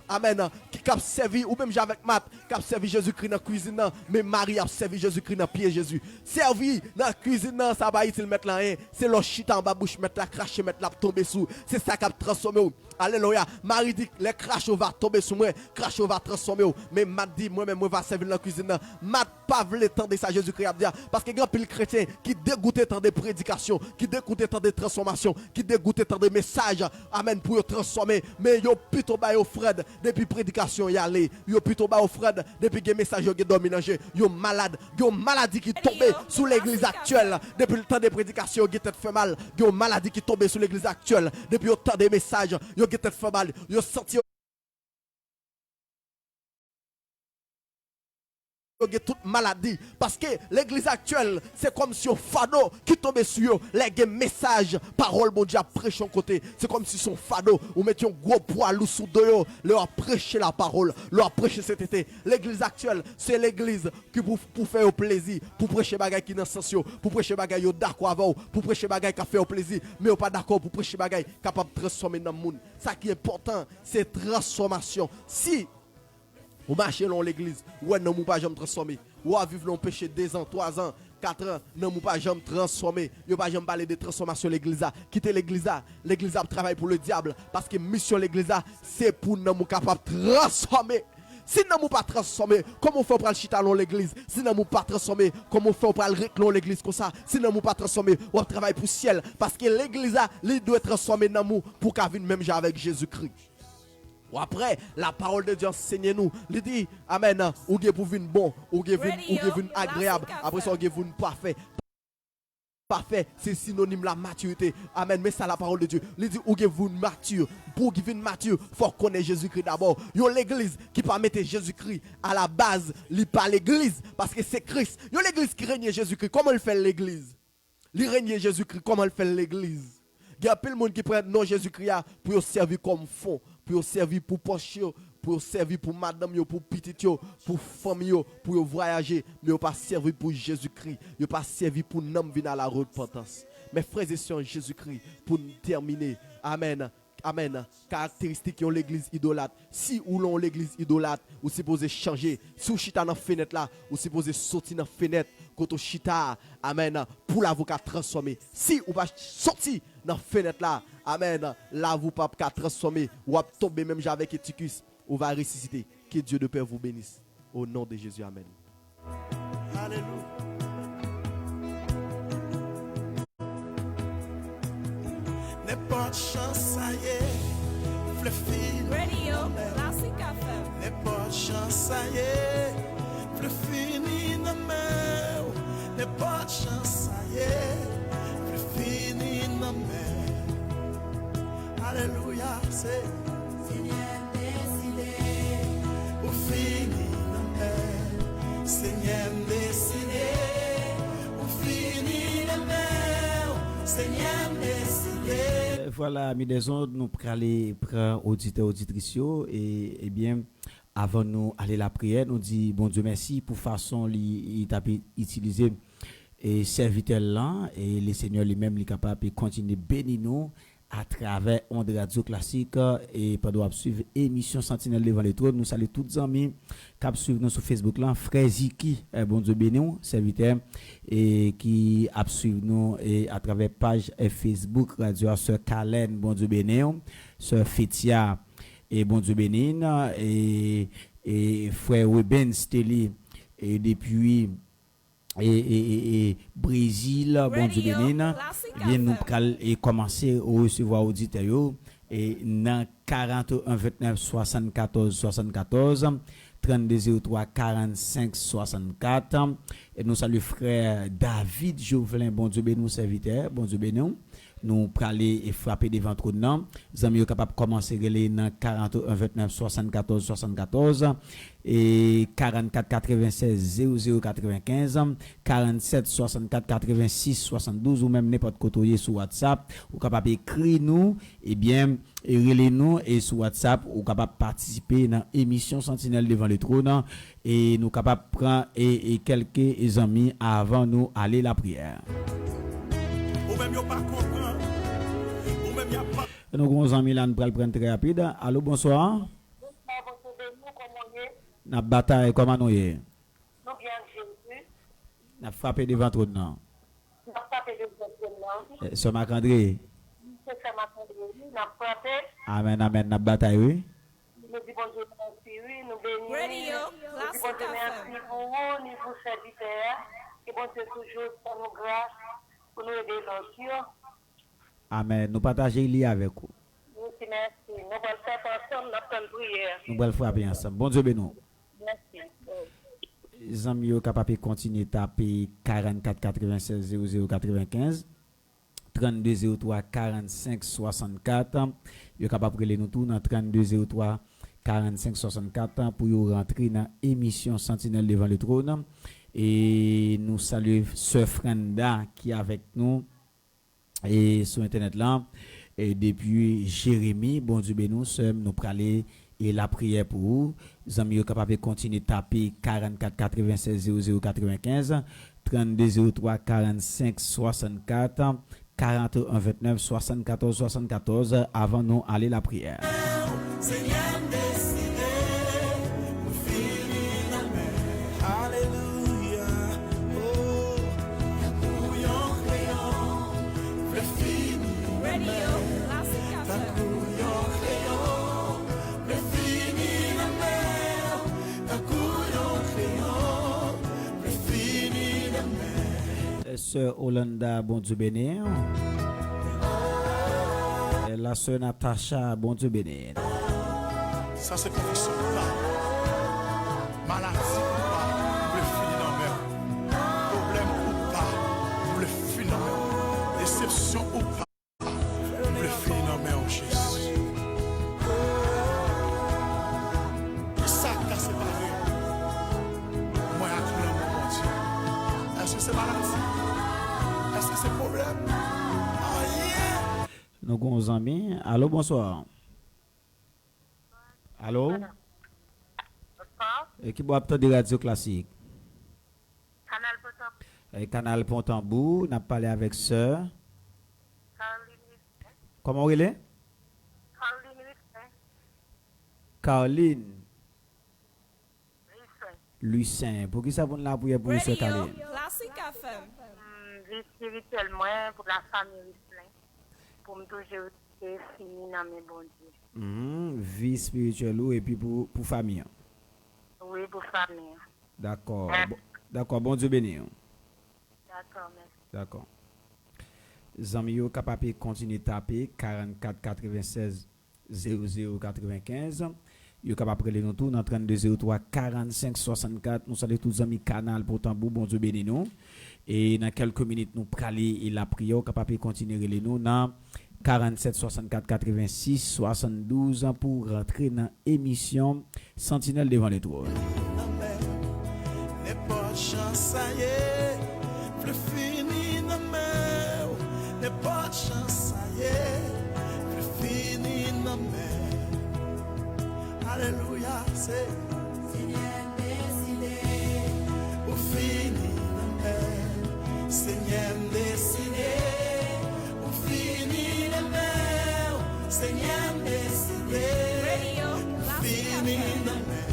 amen, qui a servi, ou même j'ai avec Matt, qui a servi Jésus-Christ dans la cuisine, mais Marie a servi Jésus-Christ dans le pied Jésus. Servi dans la cuisine, ça va il mettre là, c'est le chita en bas bouche, mettre la cracher, mettre la tomber sous. C'est ça qui a transformé. Alléluia. Marie dit, les crachos va tomber sur moi, crachos va transformer. Mais Matt dit, moi-même, moi va servir dans la cuisine. Matt pas voulu tendre ça Jésus-Christ a dit, parce que il y a pile chrétien qui dégoûtait tant de prédications, qui dégoûtait tant de transformations, qui dégoûtait tant de messages, amen, pour transformer. Mais yo plutôt bas au Fred, depuis prédication y aller. Yo plutôt bas au Fred, depuis que message yo dominanger. Yo malade, yo maladie qui tombe sous l'église actuelle. Depuis le temps de prédication, yo tête fait mal. Yo maladie qui tombe sous l'église actuelle. Depuis le temps des messages, yo tête fait mal. Yo senti toute maladie parce que l'église actuelle c'est comme si un fardeau qui tombait sur eux les messages parole bon Dieu prêche en côté c'est comme si son fardeau ou mettait un gros poids lourd sous eux leur prêcher la parole leur prêcher cet été l'église actuelle c'est l'église qui pour faire plaisir pour prêcher bagaille qui dans sens pour prêcher bagaille yo d'accord avant pour prêcher bagaille qui fait plaisir mais pas d'accord pour prêcher bagaille capable de transformer dans le monde ça qui est important c'est transformation si ou marcher dans l'église, ou non, ou pas jamais transformer. Ou à vivre dans le péché 2 ans, 3 ans, 4 ans, non, ou pas jamais transformer. Ou pas jamais parler de transformation l'église. Quitter l'église, l'église travaille pour le diable. Parce que mission l'église, c'est pour nous capable de transformer. Si nous ne pas transformer, comment on fait pour le chita dans l'église? Si nous ne pas transformer, comment on fait pour le réclamer l'église comme ça? Si nous ne pas transformer, on travaille pour le ciel. Parce que l'église, elle doit transformer dans nous pour qu'elle vienne même avec Jésus-Christ. Ou après, la parole de Dieu enseigne nous. Il dit, amen, ou vous pour venir bon, ou vous venir agréable. Après ça, vous venir parfait. Parfait, c'est synonyme la maturité. Amen, mais ça la parole de Dieu. Il dit, ou vous mature. Pour vous venir mature, il faut connaître Jésus-Christ d'abord. Yo l'église qui pas mettre Jésus-Christ à la base, il pas l'église, parce que c'est Christ. Yo l'église qui règne Jésus-Christ, comment il fait l'église? Il règne Jésus-Christ, comment il fait l'église? Il y a plein de monde qui prend non Jésus-Christ pour servir comme fond. Pour servir pour poche, pour servir pour madame, pour petit, pour famille, pour voyager, mais pas servir pour Jésus-Christ, pas servir pour nous venir à la repentance. Mes frères et sœurs, Jésus-Christ, pour terminer, amen. Amen. Caractéristiques de l'église idolâtre. Si ou l'on l'église idolâtre, ou supposé changer. Si ou chita dans la fenêtre là, ou supposé sortir dans la fenêtre, quand chita, amen, pour l'avocat transformer. Si ou pas sortir dans la fenêtre là, amen, là vous pas transformer, ou à tomber même avec Éticus, ou va ressusciter. Que Dieu de Père vous bénisse. Au nom de Jésus, amen. Alléluia. N'importe chance, ça y est, fluffy. Radio Classic FM. N'importe chance, ça y est, fluffy ni na mer. N'importe chance, ça y est, fluffy ni na mer. Alléluia, c'est Seigneur décidé. au fini na mer. Seigneur décidé, au fini na mer. Seigneur décidé. Voilà, mes des ondes, nous allons aller prendre auditeurs, auditrices, et bien, avant nous aller la prière, nous dit bon Dieu merci pour façon il t'a utilisé et serviteur là et le Seigneur lui-même est capable de continuer bénir nous à travers Onde Radio Classique et pendant suivre émission Sentinelle devant les trônes. Nous saluons tous les amis qui suivent nous sur Facebook là, frère Ziki, bon Dieu béni nous, serviteur et qui suivent nous et à travers page Facebook Radio Sœur Kalen, bon Dieu béni nous, Sœur Fétia et bon Dieu béni et frère Weben Steli et depuis et Brésil, bon Dieu béni, bien nous et commencer à recevoir auditeurs et dans 41 29 74 74 3203 45 64. Et nous saluons frère David Jovelin, bon Dieu béni, serviteur, bon Dieu béni. Nous praler et frapper devant trop de nom. Zami capable commencer reler dans 41 29 74 74 et 44 96 00 95 47 64 86 72 ou même n'importe côté sur WhatsApp ou capable écrire nous et bien reler nous et sur WhatsApp ou capable participer dans émission Sentinelle devant le trône et nous capable prendre et quelques amis avant nous aller la prière. Ou même yo pas comprendre. Ou même y a pas. Nous avons amis là, nous prenons prendre très rapide. Allô, bonsoir. N'a bataille comment nous y est? Nous bien Jésus. N'a frappé devant trop de nom. Nous avons frappé devant le Ce Marc-André. C'est ça m'a compris. Nous avons frappé. Amen, amen, n'a bataille oui. Nous disons bonjour merci, oui, nous bénissons. Radio Nous disons Classic bonjour merci FM. pour vous, ni pour serviteurs. Et bon Dieu toujours pour nous grâce, pour nous aider dans Amen. Nous partageons il avec vous. Merci, merci. Nous allons faire ensemble notre prière. Nous allons frapper ensemble. Bon Dieu béni. Merci. Les amis sont capables de continuer à taper 44 96 00 95 32 03 45 64. Vous êtes capable de nous tout dans 32 03 45 64 pour vous rentrer dans l'émission Sentinelle devant le trône. Et nous saluons Sœur Frenda qui est avec nous et sur internet là. Et depuis Jérémie, bon Dieu béni, nous prenons et la prière pour vous. Les amis sont capables de continuer à taper 44 96 00 95 32 03 45 64 41 29 74 74 avant nous aller la prière. Seigneur décidé pour finir la mer. Alléluia. Oh, couillon crayon, le fini la Radio mer. Classic Ta FM. couillon crayon, le fini la mer. Ta couillon crayon, le fini la mer. Sœur Olanda, bon Dieu béni. Et la sœur Natacha, bon Dieu béni. Ça c'est confession ou pas. Maladie ou pas, le fini dans mer. Problème ou pas, le fini dans mer. Déception ou pas, le fini dans mer, Jésus. Ça qu'a séparé. Moi, acclame mon Dieu. Est-ce que c'est maladie? Est-ce que c'est problème? Ah, yeah! Nous avons amis. Allô, bonsoir. Allô? Et qui boit de radio classique? Canal Potemkin. Et Canal Pontambour, n'a parlé avec sœur. Comment il est? Caroline Lucin. Pour qui ça vous la prière pour sœur Radio Caroline? Classic FM. Vie spirituelle, moi, pour la famille Rislin. Pour me toujours fini dans mes bons dieux. Vie spirituelle ou et puis pour famille. Oui, pour famille. D'accord. D'accord, bon Dieu béni. D'accord, merci. D'accord. Zami yo capable de continuer à taper 44 96 00 95. Yo capable de nous tout dans 32 03 45 64. Nous saluons tous les amis canal pour tambour, bon Dieu béni nous. Et dans quelques minutes nous praler et la prière capable de continuer les nous dans 47 64 86 72 pour rentrer dans émission Sentinelle devant le trône. Les pas chance, ça y est, plus fini na mer. Les pas chance, ça y est, plus fini na mer. Alléluia, c'est Seigneur décidé. pour fini na mer. Seigneur décidé, pour fini na mer. Seigneur décidé, Radio pour Classic fini FM. na mer.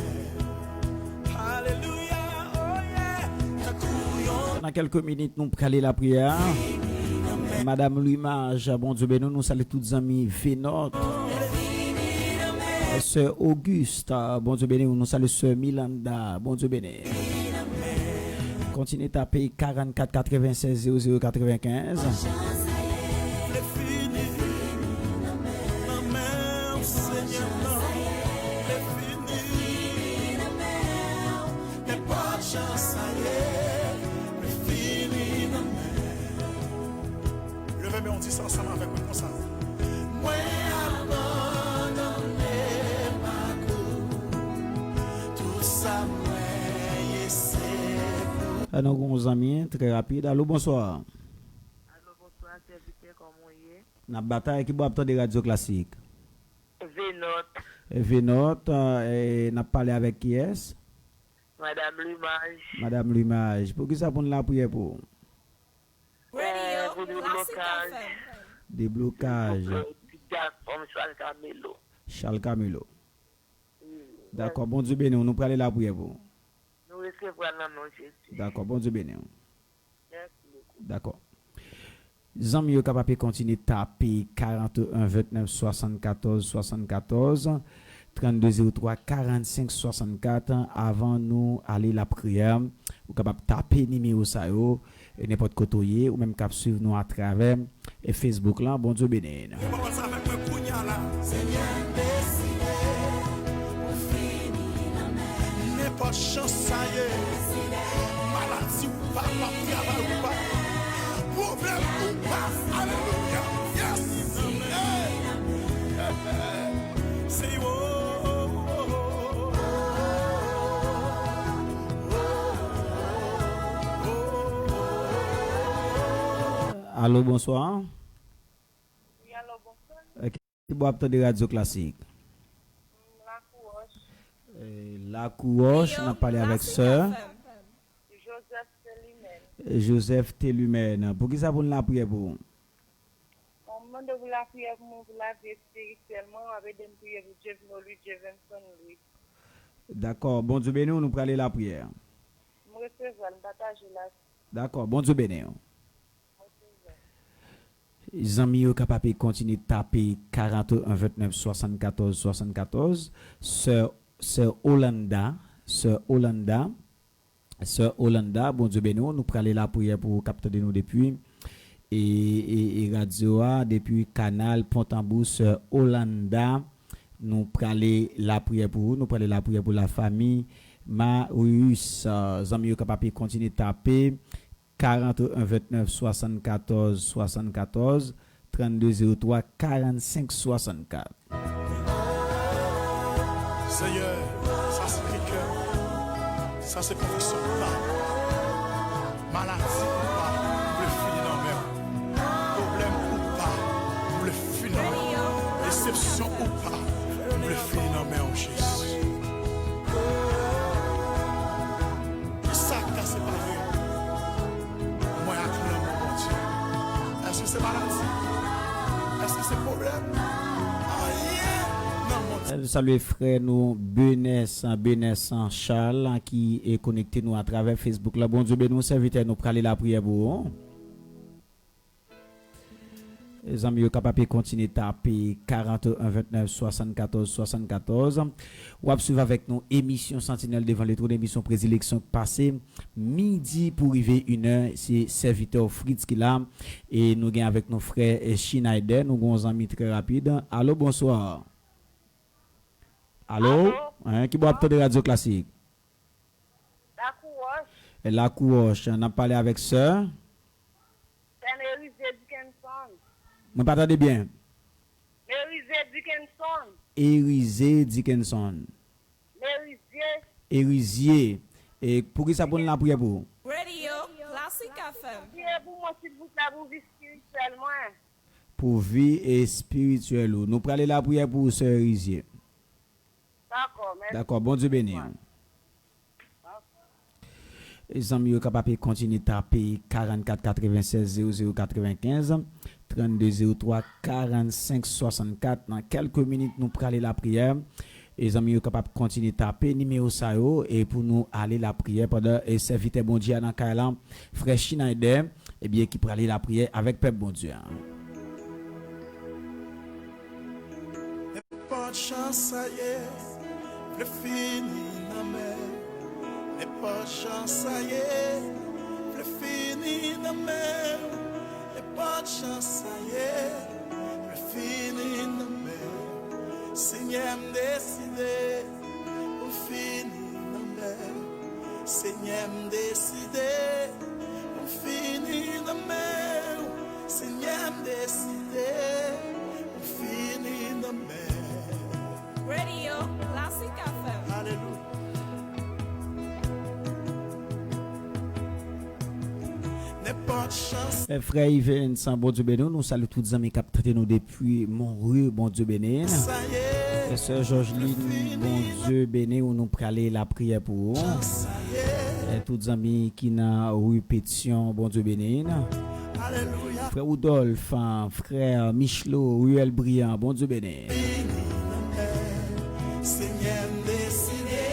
Alléluia, oh yeah, ta couillon. Dans quelques minutes, nous allons la prière. Madame Louis-Mage, bon Dieu béni, nous saluons tous les amis Vénot. Sœur Auguste, bon Dieu béni, nous saluons Sœur Milanda, bon Dieu béni. Continuez à taper 44 96 00 95. Le fini, ma mère, Seigneur, non. Le fini, on dit ça ensemble avec moi comme ça. Moi abandonné ma cou, tout ça moi essaie. Alors, nos amis, très rapide. Allô, bonsoir. Allô, bonsoir, serviteur, comment y est? La bataille qui boit des radios classiques. Vénote, Vénote, n'a parlé avec qui est? Madame Lumage. Madame Lumage. Pour qui ça pour la prière pour? Radio pour le Classic blocage. FM. Déblocage. Comme Charles Camelo. Charles Camilo. D'accord, bon Dieu béni, nous prenons la prière pour. Nous recevons dans nom de Jésus. D'accord, bon Dieu béni. Merci beaucoup. D'accord. Zami yo capable continuer taper 41 29 74 74 32 03 45 64 avant nous aller la prière. Ou capable taper numéro ça yo n'importe côté ou même cap suivre nous à travers et Facebook là. Bon Dieu béni. Je vais ça avec moi Kounia là. Seigneur décidé pour finir la mer. N'importe chance ça y est. Maladie ou pas, travail ou pas. Problème ou pas. Alléluia. Yes. Hey. Say oh. Allô, bonsoir. Oui, alors bonsoir. Qui boit de radio classique. La Couroche. La Couroche, on a parlé avec sœur Joseph Telimène. Joseph Telumen. Pour qui ça pour la prière pour? On demande de vous la prière pour la vie spirituellement avec des prières pour Dieu, pour lui, Dieu, Vincent, lui. D'accord, bon Dieu béni, nous prenons la prière. Je recevrai le partage là. D'accord, bon Dieu béni. Les amis sont capables de continuer de taper 41 29 74 74. Sœur Hollanda, bon Dieu béni, nous prenons la prière pour capter de nous depuis. Et radio depuis Canal Pont-en-Bou, Sœur Hollanda, nous prenons la prière pour vous, nous prenons la prière pour la famille. Marius, les amis sont capables de continuer de taper 41 29 74 74 32 03 45 64. Seigneur, ça c'est cœur. Ça c'est conviction ou pas. Maladie ou pas, le finir dans mer. Problème ou pas, le finir. Déception ou pas, le finir dans mer en Jésus. Ça casse pas rien. Moi, acclame mon Dieu. Est-ce que c'est maladie? Est-ce que c'est problème? Rien. Non, mon Dieu. Salut frère nous Beness Charles qui est connecté nous à travers Facebook là. Bon Dieu béni nous serviteur nous praler la prière pour. Les amis sont capables de continuer de taper 41 29 74 74. Ou à suivre avec nous émission Sentinelle devant les trous d'émission présélection passée midi pour arriver 1h. C'est serviteur Fritz qui là et nous gagnons avec nos frères Schneider. Nous avons un ami très rapide. Allô, bonsoir. Allô? Hein, qui boit de radio classique? La Couroche. La Couroche. On a parlé avec sœur. Mary Dickinson. Vous m'entendez bien? Mary Dickinson. Érisé Dickinson. Érisier. Et pour qui ça pour la prière pour? Radio Classic FM. Priez pour moi, s'il vous plaît, pour vie spirituellement. Pour vie et spirituelle. Nous prenons la prière pour sœur Érisier. D'accord, merci. D'accord, bon Dieu béni. Les amis sont capables de continuer de taper 44 96 00 95 32 03 45 64. Dans quelques minutes, nous prenons la prière. Les amis sont capables de continuer de taper numéro ça et pour nous aller la prière pendant et serviteur bon Dieu dans Kailan, frère Schneider, et bien qui prend la prière avec peuple bon Dieu. Pas de chance, ça y est, le fini dans mer. N'est pas de chance, ça y est, le fini dans mer. N'est pas de chance, ça y est, le fini dans mer. Seigneur me décidé, le fini dans mer. Seigneur me décidé, le fini dans mer. Seigneur décidé pour finir dans mer. Radio Classic FM. Alléluia. N'importe chance. Frère Yves, sans bon Dieu béni, nous saluons tous les amis qui ont nous depuis Montreux, bon Dieu béni. Ça y est. Et sœur Georgeline, bon Dieu béni, où nous prenons la prière pour vous. Ça y est. Et tous les amis qui ont répétition, bon Dieu béni. Alléluia. Frère Oudolphe, frère Michelot, Ruel Briand, bon Dieu béni. Seigneur décidé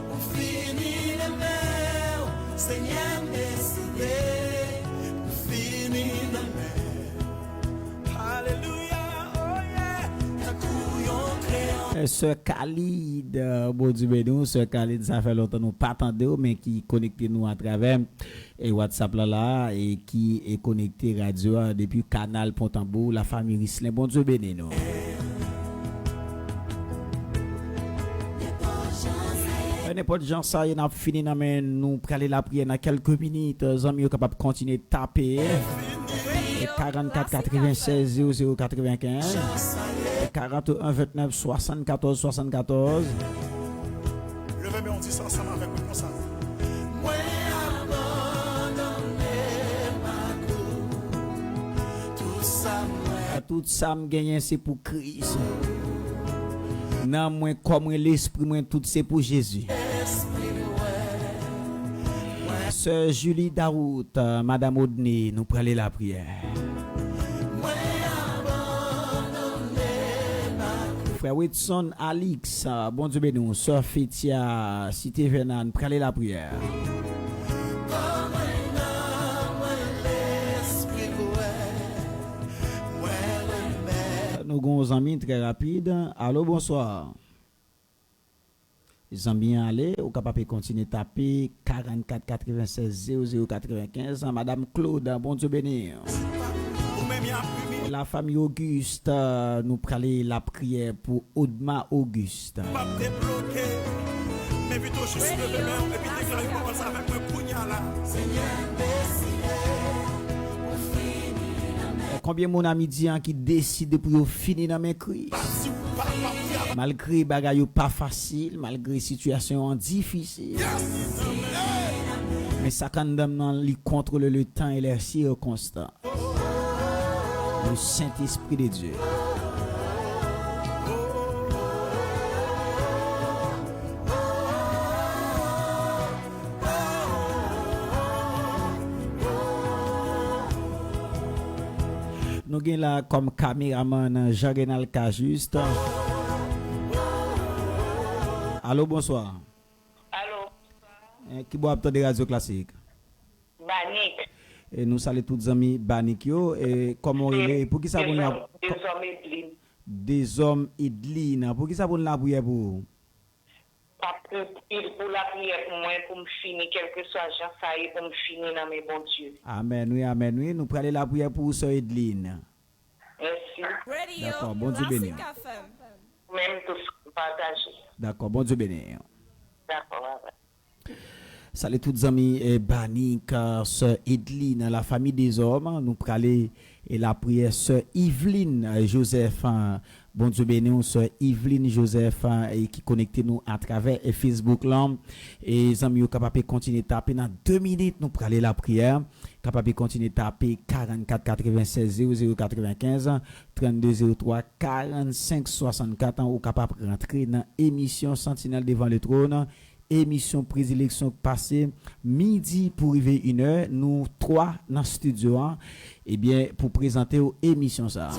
pour finir la mer. Seigneur décidé pour finir la mer. Alléluia, oh yeah. T'as couillon créant. Sœur Khalid, bon Dieu béni, sœur Khalid, ça fait longtemps nous pas attendre, mais qui connecte nous à travers et WhatsApp là et qui est connecté radio depuis Canal Pontambour, la famille Rislin, bon Dieu béni nous. N'importe gens ça y a fini dans mais nous praler la prière dans quelques minutes amis capable continuer de taper 44 96 00 95 41 29 74 74. Levez-moi, on dit ça ensemble avec moi comme ça. Moi abandonné ma cour. Tout ça me gagne c'est pour Christ. Non moins comme l'esprit moins tout c'est pour Jésus. Sœur Julie Daout, Madame Odney, nous prenons la prière. Frère Whitson Alix, bon Dieu béni, Sœur Fétia, Cité Vernan, prenez la prière. Nous avons un amis très rapide. Allô, bonsoir. Les amis, allez, vous capable continuer de taper 44 96 00 95. Madame Claude, bon Dieu béni. La famille Auguste, nous prenons la prière pour Audma Auguste. Pas débloqué, mais plutôt je suis le même et puis déclaré comme ça avec un poignard là. Combien mon ami dit qui décide pour finir dans mes crises? Malgré bagaille pas facile, malgré situation difficile. Mais ça condamne lui contrôle le temps et les circonstances. Le Saint-Esprit de Dieu. Nous avons là comme caméraman Jean-Renal Cajuste. Allô, bonsoir. Allô, Qui boit de Radio Classique? Banik. Et nous saluons tous les amis Banik yo. Et comment il est? Pour qui ça vous la... Des hommes Edlin. Des hommes Edlin. Pour qui ça vous la prière pour? Pour la prière pour moi, pour me finir, quel que soit Jean, ça y est, pour me finir dans mes bons dieux. Amen, oui, amen, oui. Nous prenons la prière pour Sœur Edlin. Merci. Radio D'accord, bon Dieu béni. Classic FM. Même tous partager. D'accord, bon Dieu béni. D'accord, Salut tous les amis Banik, Sœur Edline, la famille des hommes. Nous prenons la prière Sœur Yveline Joseph. Bon Dieu béni, Sœur Yveline Joseph qui connecte nous à travers Facebook là. Et les amis, capable de continuer à taper dans 2 minutes. Nous prenons la prière. Capable de continuer à taper 44 96 00 95 32 03 45 64 ou capable de rentrer dans l'émission Sentinelle devant le trône. Émission présélection passée midi pour arriver 1h, nous 3 dans le studio et bien pour présenter aux émissions ça.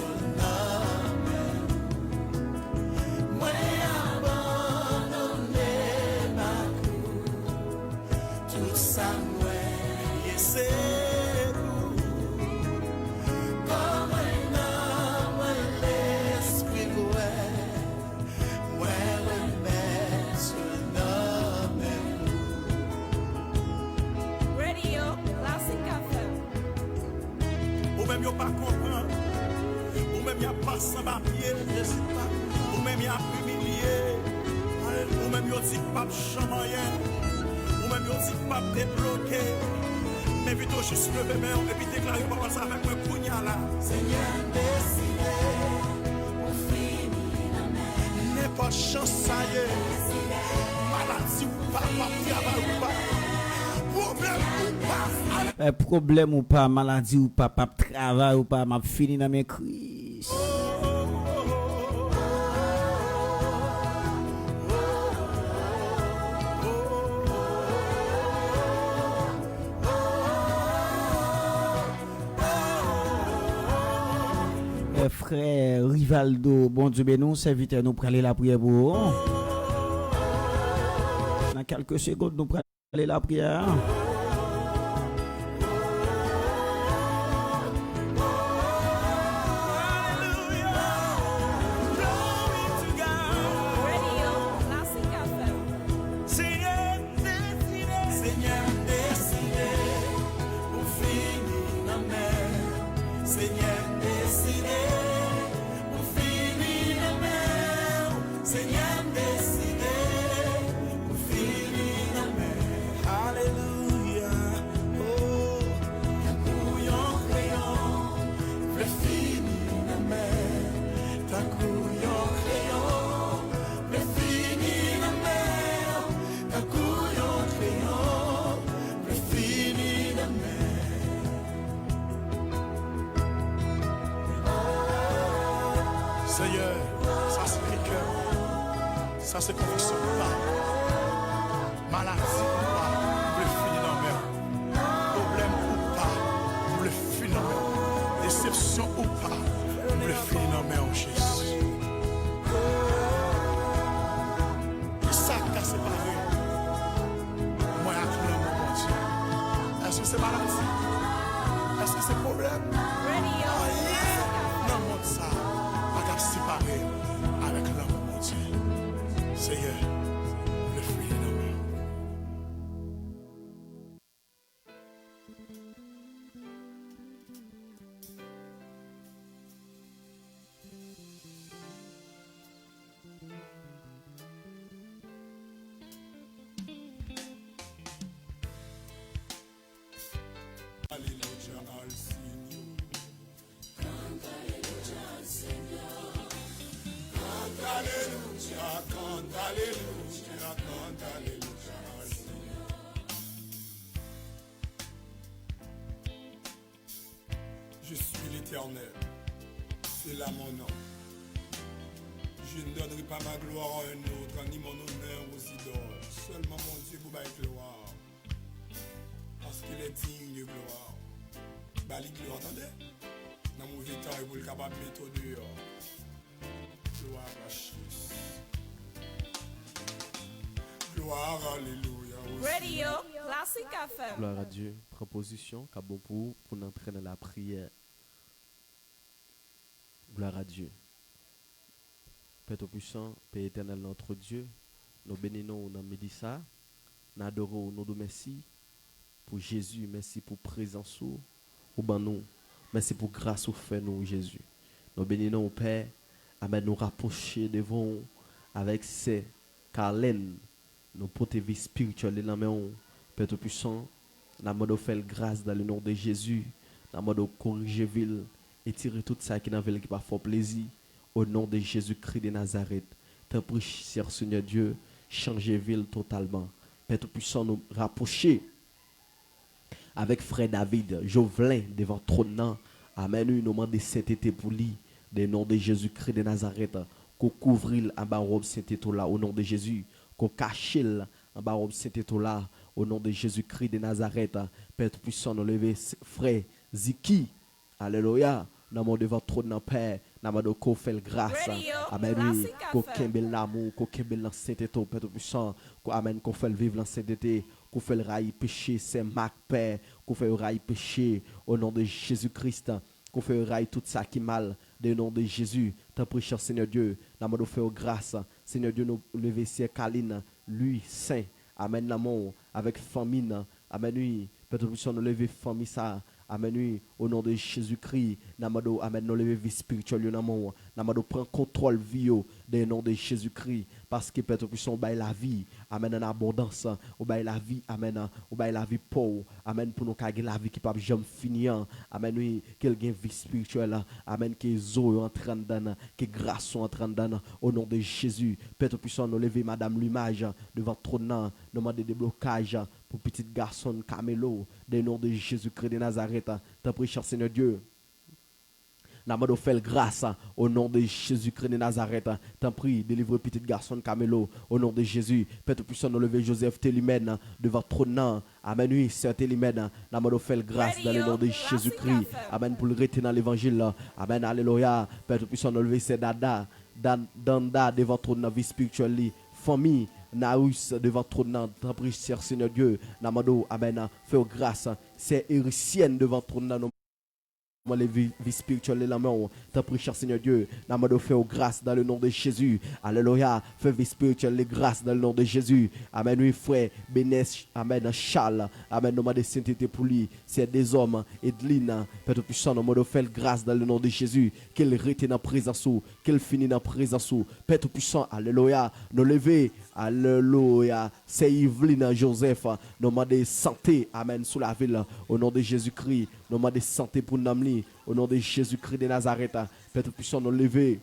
Pas comprendre, ou même y a pas sans papier, ou même y a humilié, ou même y a dit pas chamayen, ou même y a dit pas débloqué, mais Invite juste lever main et puis déclarer parole ça avec moi Kounia là. Seigneur décidé pour finir la mer. N'importe chance ça y est. Maladie ou pas, travail ou pas. Problème ou pas, maladie ou pas, travail ou pas, m'a fini dans mes crises. Frère Rivaldo, bon Dieu, ben nous, serviteurs, nous prenons la prière pour. Dans quelques secondes, nous prenons la prière. Seigneur, ça c'est le cœur, ça c'est conviction ou pas, maladie ou pas, vous voulez finir dans mer, problème ou pas, vous voulez finir dans mer, déception ou pas, vous voulez finir dans mer en Jésus. Ça qui a séparé, moi et mon Dieu. Est-ce que c'est maladie? Est-ce que c'est problème? Non, mon ça. Séparé avec l'homme, mon Dieu. Seigneur, le fruit de nos mains. Alléluia al Seigneur. Alléluia al Seigneur. Alléluia, cante Alléluia, cante Alléluia, Seigneur. Je suis l'Éternel, c'est là mon nom. Je ne donnerai pas ma gloire à un autre, ni mon honneur aux idoles. Seulement mon Dieu pour ma gloire, parce qu'il est digne de gloire. Bali gloire, attendez. Dans mon temps, il est capable de mettre dehors. Gloire à Jésus. Gloire, alléluia. Radio Classic FM. Gloire à Dieu. Proposition, bon pour entrer dans la prière. Gloire à Dieu. Père Tout-Puissant, Père éternel, notre Dieu, nous bénissons dans Médissa, nous adorons, nous de merci pour Jésus, merci pour présence ou nous, merci pour grâce au fait nous Jésus. Nous bénissons Père, amen, nous rapprocher devant avec ces carlènes, nos porter vie spirituelle dans la main, Père Tout-Puissant, nous avons fait grâce dans le nom de Jésus, nous avons corriger ville et tirer tout ça qui n'a pas fort plaisir. Au nom de Jésus-Christ de Nazareth, t'en prie, cher Seigneur Dieu, changer ville totalement. Père Tout-Puissant, nous rapprocher avec frère David, Jovelin, devant trône. Amen, nous demandons de sainteté pour lui, au nom de Jésus-Christ de Nazareth, qu'on couvre en bas robe sainteté là, au nom de Jésus, qu'on cache en bas robe sainteté là, au nom de Jésus-Christ de Nazareth. Père Tout-Puissant, nous lever frère Ziki, alléluia, nous demandons devant trône, Père. Namado ko fait grâce, amen, oui, ko kembel l'amour, ko kembel la sainteté, Père Tout-Puissant, ko amen, ko fait vivre la sainteté, ko fait le rail péché, c'est Marc Père, ko fait le rail péché, au nom de Jésus-Christ, ko fait le rail tout ça qui mal, au nom de Jésus, t'en prie, cher Seigneur Dieu, namado fait grâce, Seigneur Dieu, nous lever ciel Kaline, lui, saint, amen, l'amour, avec famine, amen, oui, Père Tout-Puissant, nous lever famille ça, Amen, oui, au nom de Jésus-Christ, Namado, Amen, nous lever vie spirituelle, Namado, prend contrôle vie, dans nom de Jésus-Christ, parce que Père puissant, bail la vie, Amen, en abondance, ou bail la vie, Amen, ou bail la vie pauvre, Amen, pour nous gagner la vie qui peut jamais finir, Amen, oui, qu'elle gagne vie spirituelle, Amen, que zo en train d'en, que grâce sont en train d'en, au nom de Jésus, Père puissant, nous lever Madame Lumage, devant ton nom, nous demander des blocages, pour petit garçon Camelo, des noms de Jésus-Christ de Nazareth, t'en prie, cher Seigneur Dieu. Namado fait grâce au nom de Jésus-Christ de Nazareth. T'en prie, délivre petit garçon Camelo au nom de Jésus. Père puissant, nous lever Joseph Télimène devant ton nom. Amen, oui, Sœur Télimène. Namado fait grâce dans le nom de Jésus-Christ. Amen, pour le rester dans l'évangile. Amen, alléluia. Père puissant, nous lever c'est Dada, Danda devant ton nom, vie spirituelle, famille. Naus devant ton nom, t'en prie, cher Seigneur Dieu. Namado, Amen, fais grâce. C'est héritienne devant ton nom. Les vies spirituelles la main, t'as pris cher Seigneur Dieu, Namado fait grâce dans le nom de Jésus, alléluia, fais vie spirituelle les grâces dans le nom de Jésus, amen, oui frère, Bénès, amen, Charles, amen, nom de sainteté pour lui, c'est des hommes, Edline, Père puissant, Namado fait grâce dans le nom de Jésus, qu'elle rete dans présence, qu'elle finit dans présence, Père puissant, alléluia, nous lever, alléluia, c'est Yveline Joseph, nom de santé, amen, sous la ville, au nom de Jésus-Christ, nom de santé pour Namli, au nom de Jésus-Christ de Nazareth, Père puissant nous lever.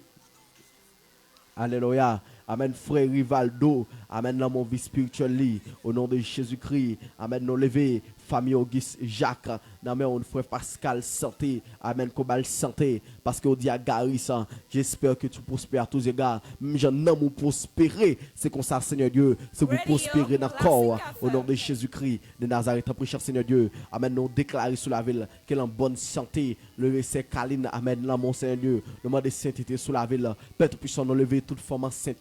Alléluia. Amen, frère Rivaldo. Amen, dans mon vie spirituelle. Au nom de Jésus-Christ. Amen, nous lever. Famille Auguste Jacques. Amen, frère Pascal santé. Amen, Kobal santé. Parce que au dia Garis, j'espère que tu prospères à tous égards. Même j'en ai pour prospérer. C'est comme ça, Seigneur Dieu. C'est vous prospérer dans le corps. Au nom de Jésus-Christ de Nazareth. Après, cher Seigneur Dieu. Amen, nous déclarer sur la ville qu'elle est en bonne santé. Lever ses câlines. Amen, là, mon Seigneur Dieu. Demande de sainteté sur la ville. Père puissant, nous lever toute forme sainte.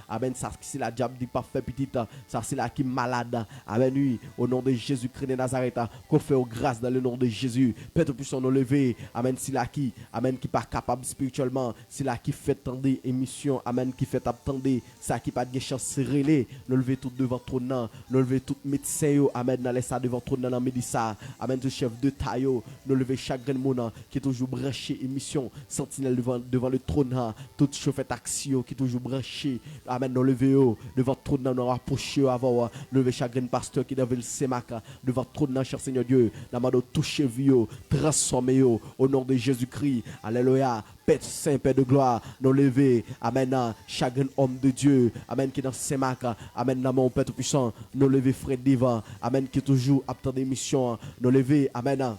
Amen, ça c'est la diable dit pas fait petite. Ça c'est la qui est malade. Amen, oui. Au nom de Jésus-Christ de Nazareth. Qu'on fait aux grâces dans le nom de Jésus. Père puissant, nous lever. Amen, c'est la qui. Amen, qui pas capable spirituellement. C'est la qui fait tendre émission. Amen, qui fait attendre. Ça qui pas de chance relais. Nous lever tout devant ton nom. Nous lever tout médecin. Amen, nous laisser ça devant ton nom dans médecin. Amen, tout chef de taille. Nous lever chaque grain monde qui est toujours branché émission. Sentinelle devant le trône. Tout chauffeur taxi qui est toujours branché. Amen, nous lever devant ton nom. Nous rapprocher avant. Lever chaque grain pasteur qui devait le sémac. Devant ton nom, cher Seigneur Dieu. Nous avons touché vie. Transformer au nom de Jésus-Christ. Alléluia. Père Saint, Père de gloire, nous lever, amen, chacun homme de Dieu, amen, qui est dans ses marques, amen, mon Père tout-puissant, nous lever, frère divin, amen, qui est toujours apte des missions, nous lever, amen.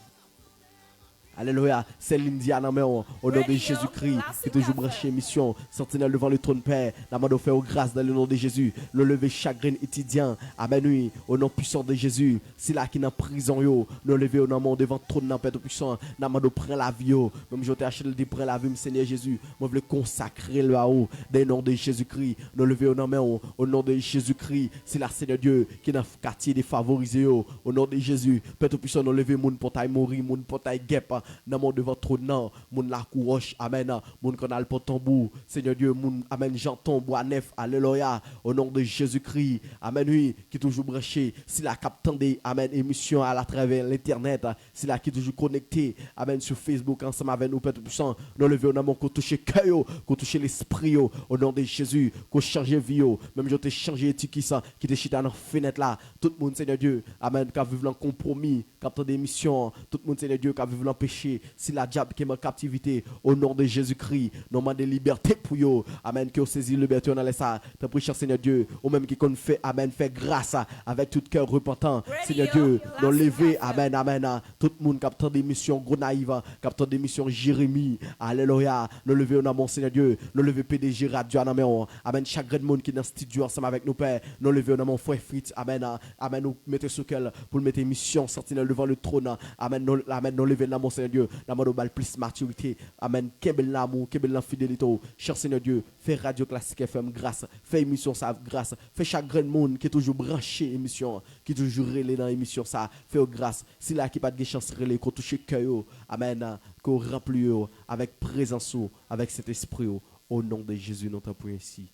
Alléluia, c'est l'Indiana, au nom de Jésus-Christ, qui est toujours branché mission, sentinelle devant le trône Père, la main de faire grâce dans le nom de Jésus, le lever chagrin étudiant, amen, oui, au nom puissant de Jésus, c'est là qui est en prison, nous lever au nom devant le trône, Père puissant, la main de prendre la vie, même je t'ai acheté de prendre la vie, Seigneur Jésus, moi je veux consacrer le haut, dans le nom de Jésus-Christ, nous lever au nom de Jésus-Christ, c'est la Seigneur Dieu, qui est dans le quartier défavorisé, au nom de Jésus, Père puissant, nous lever, mon portail mourir, mon portail guêpe, dans mon devant trop nom mon la couroche amen mon canal pour tambour Seigneur Dieu mon amen j'entends bois neuf alléluia au nom de Jésus-Christ amen oui qui toujours branché si la captant des amen émission à la travers l'internet si la qui toujours connecté amen sur Facebook ensemble avec nous Père puissant nous lever au nom qu'on toucher cœur qu'on toucher l'esprit au nom de Jésus qu'on changer vie même je t'ai changé qui ça qui te chita dans fenêtre là tout le monde Seigneur Dieu amen qui vivre en compromis captant des missions tout le monde Seigneur Dieu qui vivre en péché si la diable qui est en captivité au nom de Jésus-Christ nous demande de liberté pour eux amen que vous saisissez liberté on a laissé ça te prie cher Seigneur Dieu ou même qui qu'on fait amen fait grâce avec tout cœur repentant Seigneur Dieu nous lever amen amen tout le monde captant des missions gros naïve captant des missions Jérémie alléluia nous lever au nom mon Seigneur Dieu nous lever PDG Radio amen chaque grand monde qui est dans le studio ensemble avec nous Père nous lever au nom mon frère Fritz amen amen nous mettez sur cœur pour mettre mission sentinelle devant le trône amen nous lever dans mon Seigneur Dieu la mode plus maturité amen quel l'amour quelle fidélité cher Seigneur Dieu fais Radio Classique FM grâce fais émission ça grâce fais chaque grand monde qui est toujours branché émission qui est toujours relé dans émission ça fais grâce si là qui pas de chance relé qu'on touche cœur amen qu'on remplit avec présence avec cet esprit au nom de Jésus nous t'en prions ainsi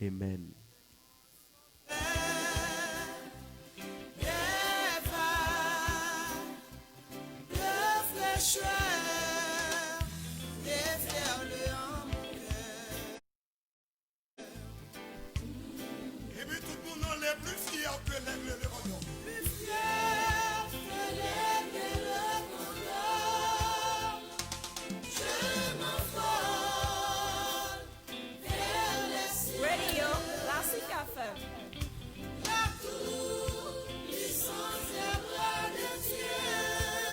amen.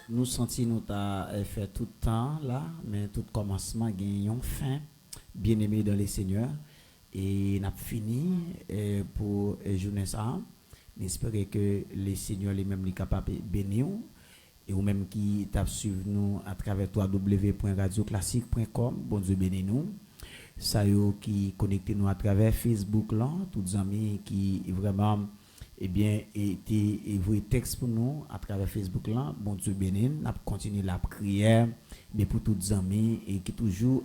nous senti nous t'a fait tout le temps là, mais tout commencement gagne une fin. Bien-aimé dans les seigneurs et n'a fini pour journée ça. J'espère que les seigneurs les mêmes les capables bénir et ou même qui t'a suivre nous à travers www.radioclassique.com. Bon Dieu bénis nous. Ça yo qui connecté nous à travers Facebook là, tous amis qui vraiment été envoyé texte pour nous à travers Facebook là. Bon Dieu bénis, n'a continuer la prière mais pour tous amis et qui toujours